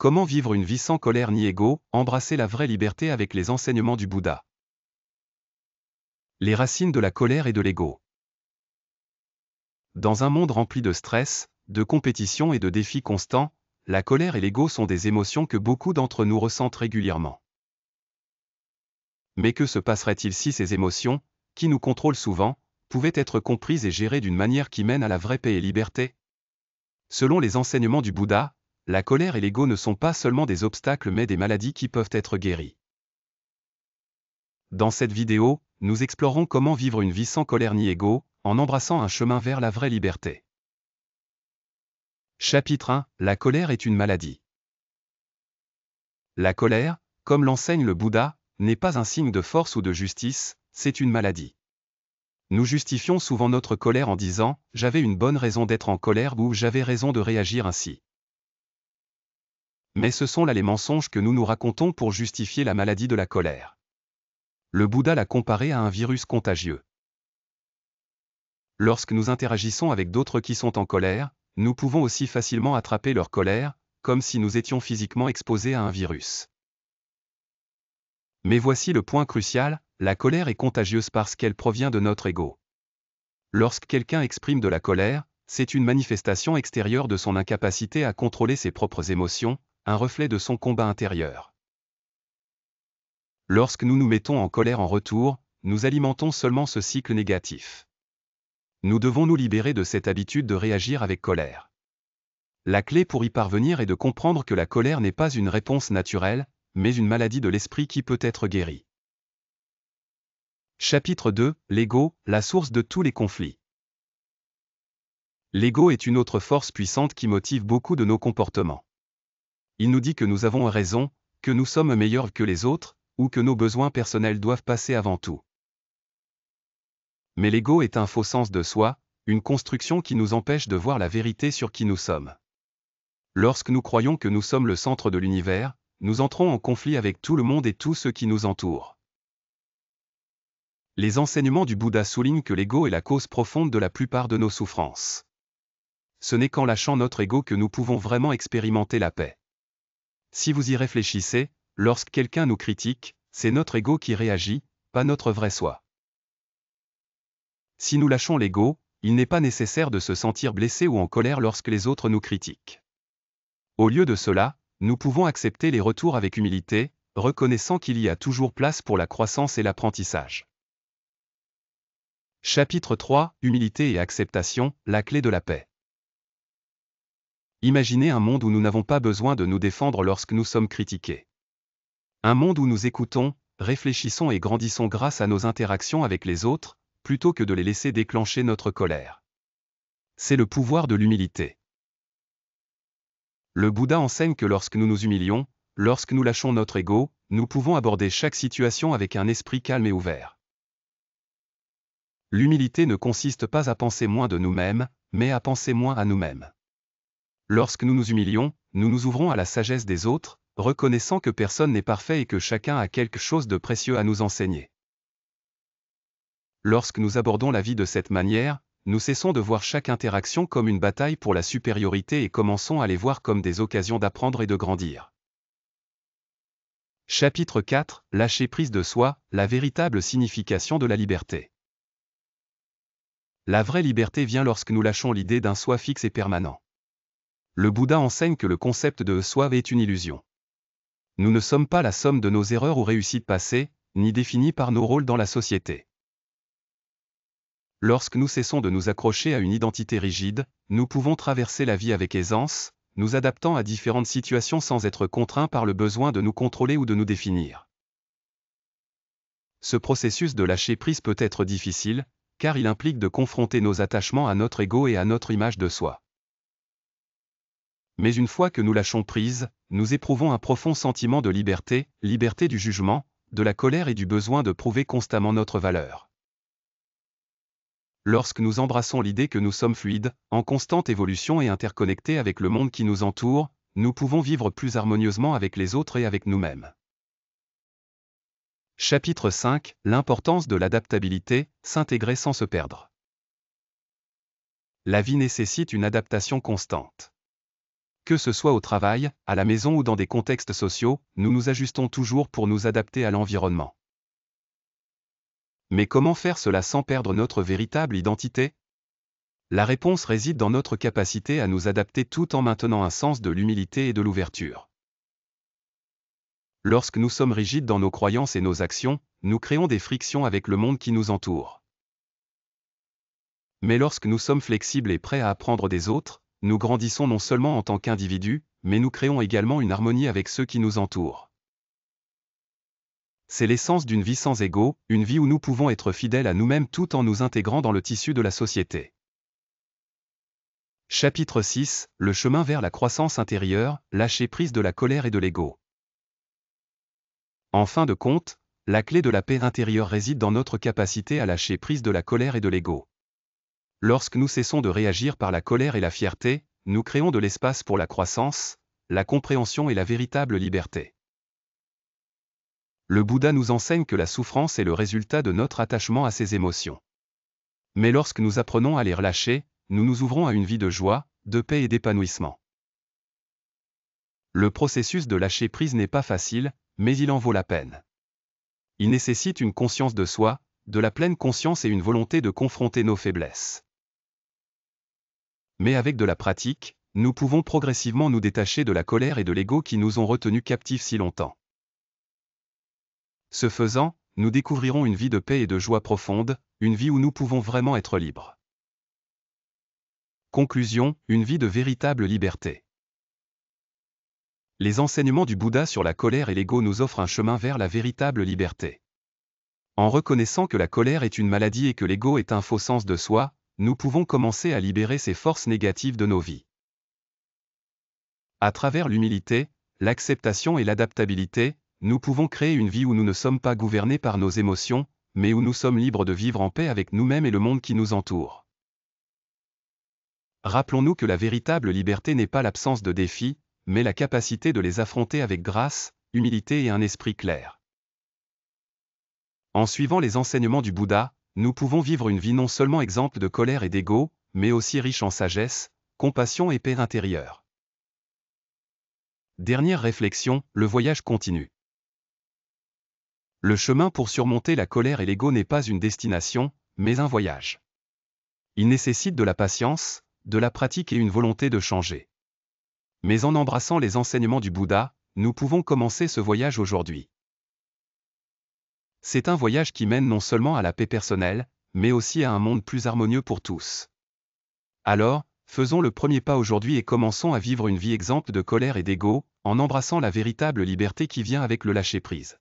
Comment vivre une vie sans colère ni ego, embrasser la vraie liberté avec les enseignements du Bouddha. Les racines de la colère et de l'ego. Dans un monde rempli de stress, de compétition et de défis constants, la colère et l'ego sont des émotions que beaucoup d'entre nous ressentent régulièrement. Mais que se passerait-il si ces émotions, qui nous contrôlent souvent, pouvaient être comprises et gérées d'une manière qui mène à la vraie paix et liberté? Selon les enseignements du Bouddha, la colère et l'ego ne sont pas seulement des obstacles mais des maladies qui peuvent être guéries. Dans cette vidéo, nous explorons comment vivre une vie sans colère ni ego, en embrassant un chemin vers la vraie liberté. Chapitre 1. La colère est une maladie. La colère, comme l'enseigne le Bouddha, n'est pas un signe de force ou de justice, c'est une maladie. Nous justifions souvent notre colère en disant « j'avais une bonne raison d'être en colère » ou « j'avais raison de réagir ainsi ». Mais ce sont là les mensonges que nous nous racontons pour justifier la maladie de la colère. Le Bouddha l'a comparé à un virus contagieux. Lorsque nous interagissons avec d'autres qui sont en colère, nous pouvons aussi facilement attraper leur colère, comme si nous étions physiquement exposés à un virus. Mais voici le point crucial, la colère est contagieuse parce qu'elle provient de notre ego. Lorsque quelqu'un exprime de la colère, c'est une manifestation extérieure de son incapacité à contrôler ses propres émotions, un reflet de son combat intérieur. Lorsque nous nous mettons en colère en retour, nous alimentons seulement ce cycle négatif. Nous devons nous libérer de cette habitude de réagir avec colère. La clé pour y parvenir est de comprendre que la colère n'est pas une réponse naturelle, mais une maladie de l'esprit qui peut être guérie. Chapitre 2. L'ego, la source de tous les conflits. L'ego est une autre force puissante qui motive beaucoup de nos comportements. Il nous dit que nous avons raison, que nous sommes meilleurs que les autres, ou que nos besoins personnels doivent passer avant tout. Mais l'ego est un faux sens de soi, une construction qui nous empêche de voir la vérité sur qui nous sommes. Lorsque nous croyons que nous sommes le centre de l'univers, nous entrons en conflit avec tout le monde et tous ceux qui nous entourent. Les enseignements du Bouddha soulignent que l'ego est la cause profonde de la plupart de nos souffrances. Ce n'est qu'en lâchant notre ego que nous pouvons vraiment expérimenter la paix. Si vous y réfléchissez, lorsque quelqu'un nous critique, c'est notre ego qui réagit, pas notre vrai soi. Si nous lâchons l'ego, il n'est pas nécessaire de se sentir blessé ou en colère lorsque les autres nous critiquent. Au lieu de cela, nous pouvons accepter les retours avec humilité, reconnaissant qu'il y a toujours place pour la croissance et l'apprentissage. Chapitre 3. Humilité et acceptation, la clé de la paix. Imaginez un monde où nous n'avons pas besoin de nous défendre lorsque nous sommes critiqués. Un monde où nous écoutons, réfléchissons et grandissons grâce à nos interactions avec les autres, plutôt que de les laisser déclencher notre colère. C'est le pouvoir de l'humilité. Le Bouddha enseigne que lorsque nous nous humilions, lorsque nous lâchons notre ego, nous pouvons aborder chaque situation avec un esprit calme et ouvert. L'humilité ne consiste pas à penser moins de nous-mêmes, mais à penser moins à nous-mêmes. Lorsque nous nous humilions, nous nous ouvrons à la sagesse des autres, reconnaissant que personne n'est parfait et que chacun a quelque chose de précieux à nous enseigner. Lorsque nous abordons la vie de cette manière, nous cessons de voir chaque interaction comme une bataille pour la supériorité et commençons à les voir comme des occasions d'apprendre et de grandir. Chapitre 4. Lâcher prise de soi, la véritable signification de la liberté. La vraie liberté vient lorsque nous lâchons l'idée d'un soi fixe et permanent. Le Bouddha enseigne que le concept de soi est une illusion. Nous ne sommes pas la somme de nos erreurs ou réussites passées, ni définis par nos rôles dans la société. Lorsque nous cessons de nous accrocher à une identité rigide, nous pouvons traverser la vie avec aisance, nous adaptant à différentes situations sans être contraints par le besoin de nous contrôler ou de nous définir. Ce processus de lâcher prise peut être difficile, car il implique de confronter nos attachements à notre ego et à notre image de soi. Mais une fois que nous lâchons prise, nous éprouvons un profond sentiment de liberté, liberté du jugement, de la colère et du besoin de prouver constamment notre valeur. Lorsque nous embrassons l'idée que nous sommes fluides, en constante évolution et interconnectés avec le monde qui nous entoure, nous pouvons vivre plus harmonieusement avec les autres et avec nous-mêmes. Chapitre 5. L'importance de l'adaptabilité, s'intégrer sans se perdre. La vie nécessite une adaptation constante. Que ce soit au travail, à la maison ou dans des contextes sociaux, nous nous ajustons toujours pour nous adapter à l'environnement. Mais comment faire cela sans perdre notre véritable identité? La réponse réside dans notre capacité à nous adapter tout en maintenant un sens de l'humilité et de l'ouverture. Lorsque nous sommes rigides dans nos croyances et nos actions, nous créons des frictions avec le monde qui nous entoure. Mais lorsque nous sommes flexibles et prêts à apprendre des autres, nous grandissons non seulement en tant qu'individus, mais nous créons également une harmonie avec ceux qui nous entourent. C'est l'essence d'une vie sans ego, une vie où nous pouvons être fidèles à nous-mêmes tout en nous intégrant dans le tissu de la société. Chapitre 6, le chemin vers la croissance intérieure, lâcher prise de la colère et de l'ego. En fin de compte, la clé de la paix intérieure réside dans notre capacité à lâcher prise de la colère et de l'ego. Lorsque nous cessons de réagir par la colère et la fierté, nous créons de l'espace pour la croissance, la compréhension et la véritable liberté. Le Bouddha nous enseigne que la souffrance est le résultat de notre attachement à ces émotions. Mais lorsque nous apprenons à les relâcher, nous nous ouvrons à une vie de joie, de paix et d'épanouissement. Le processus de lâcher prise n'est pas facile, mais il en vaut la peine. Il nécessite une conscience de soi, de la pleine conscience et une volonté de confronter nos faiblesses. Mais avec de la pratique, nous pouvons progressivement nous détacher de la colère et de l'ego qui nous ont retenus captifs si longtemps. Ce faisant, nous découvrirons une vie de paix et de joie profonde, une vie où nous pouvons vraiment être libres. Conclusion, une vie de véritable liberté. Les enseignements du Bouddha sur la colère et l'ego nous offrent un chemin vers la véritable liberté. En reconnaissant que la colère est une maladie et que l'ego est un faux sens de soi, nous pouvons commencer à libérer ces forces négatives de nos vies. À travers l'humilité, l'acceptation et l'adaptabilité, nous pouvons créer une vie où nous ne sommes pas gouvernés par nos émotions, mais où nous sommes libres de vivre en paix avec nous-mêmes et le monde qui nous entoure. Rappelons-nous que la véritable liberté n'est pas l'absence de défis, mais la capacité de les affronter avec grâce, humilité et un esprit clair. En suivant les enseignements du Bouddha, nous pouvons vivre une vie non seulement exempte de colère et d'ego, mais aussi riche en sagesse, compassion et paix intérieure. Dernière réflexion, le voyage continue. Le chemin pour surmonter la colère et l'ego n'est pas une destination, mais un voyage. Il nécessite de la patience, de la pratique et une volonté de changer. Mais en embrassant les enseignements du Bouddha, nous pouvons commencer ce voyage aujourd'hui. C'est un voyage qui mène non seulement à la paix personnelle, mais aussi à un monde plus harmonieux pour tous. Alors, faisons le premier pas aujourd'hui et commençons à vivre une vie exempte de colère et d'ego, en embrassant la véritable liberté qui vient avec le lâcher-prise.